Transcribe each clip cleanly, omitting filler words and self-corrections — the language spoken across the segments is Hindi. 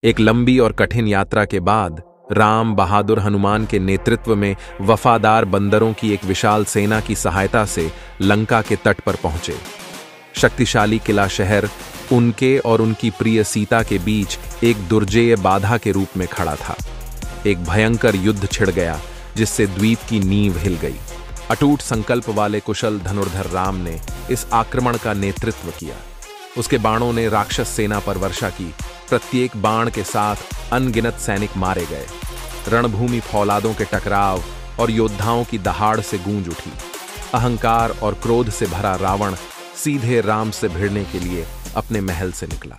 एक लंबी और कठिन यात्रा के बाद राम बहादुर हनुमान के नेतृत्व में वफादार बंदरों की एक विशाल सेना की सहायता से लंका के तट पर पहुंचे। शक्तिशाली किला शहर उनके और उनकी प्रिय सीता के बीच एक दुर्जेय बाधा के रूप में खड़ा था। एक भयंकर युद्ध छिड़ गया जिससे द्वीप की नींव हिल गई। अटूट संकल्प वाले कुशल धनुर्धर राम ने इस आक्रमण का नेतृत्व किया। उसके बाणों ने राक्षस सेना पर वर्षा की। प्रत्येक बाण के साथ अनगिनत सैनिक मारे गए। रणभूमि फौलादों के टकराव और योद्धाओं की दहाड़ से गूंज उठी। अहंकार और क्रोध से भरा रावण सीधे राम से भिड़ने के लिए अपने महल से निकला।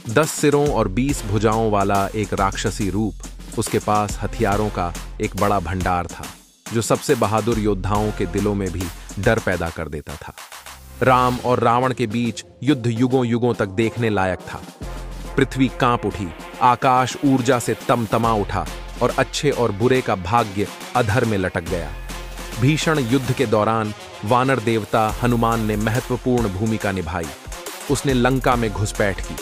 10 सिरों और 20 भुजाओं वाला एक राक्षसी रूप, उसके पास हथियारों का एक बड़ा भंडार था जो सबसे बहादुर योद्धाओं के दिलों में भी डर पैदा कर देता था। राम और रावण के बीच युद्ध युगों युगों तक देखने लायक था। पृथ्वी कांप उठी, आकाश ऊर्जा से तमतमा उठा और अच्छे और बुरे का भाग्य अधर में लटक गया। भीषण युद्ध के दौरान वानर देवता हनुमान ने महत्वपूर्ण भूमिका निभाई। उसने लंका में घुसपैठ की,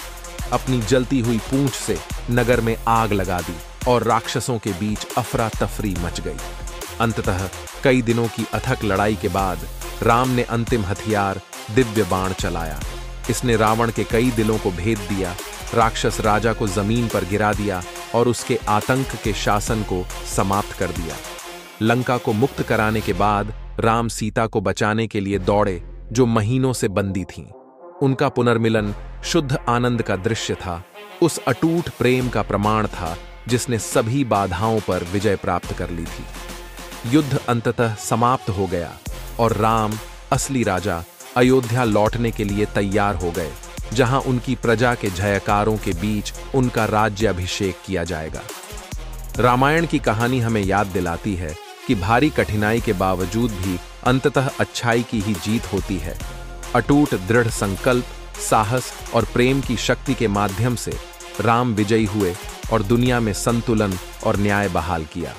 अपनी जलती हुई पूंछ से नगर में आग लगा दी और राक्षसों के बीच अफरा तफरी मच गई। अंततः कई दिनों की अथक लड़ाई के बाद राम ने अंतिम हथियार दिव्य बाण चलाया। इसने रावण के कई दिलों को भेद दिया, राक्षस राजा को जमीन पर गिरा दिया और उसके आतंक के शासन को समाप्त कर दिया। लंका को मुक्त कराने के बाद राम सीता को बचाने के लिए दौड़े जो महीनों से बंदी थीं। उनका पुनर्मिलन शुद्ध आनंद का दृश्य था, उस अटूट प्रेम का प्रमाण था जिसने सभी बाधाओं पर विजय प्राप्त कर ली थी। युद्ध अंततः समाप्त हो गया और राम असली राजा अयोध्या लौटने के लिए तैयार हो गए, जहां उनकी प्रजा के जयकारों के बीच उनका राज्याभिषेक किया जाएगा। रामायण की कहानी हमें याद दिलाती है कि भारी कठिनाई के बावजूद भी अंततः अच्छाई की ही जीत होती है। अटूट दृढ़ संकल्प, साहस और प्रेम की शक्ति के माध्यम से राम विजयी हुए और दुनिया में संतुलन और न्याय बहाल किया।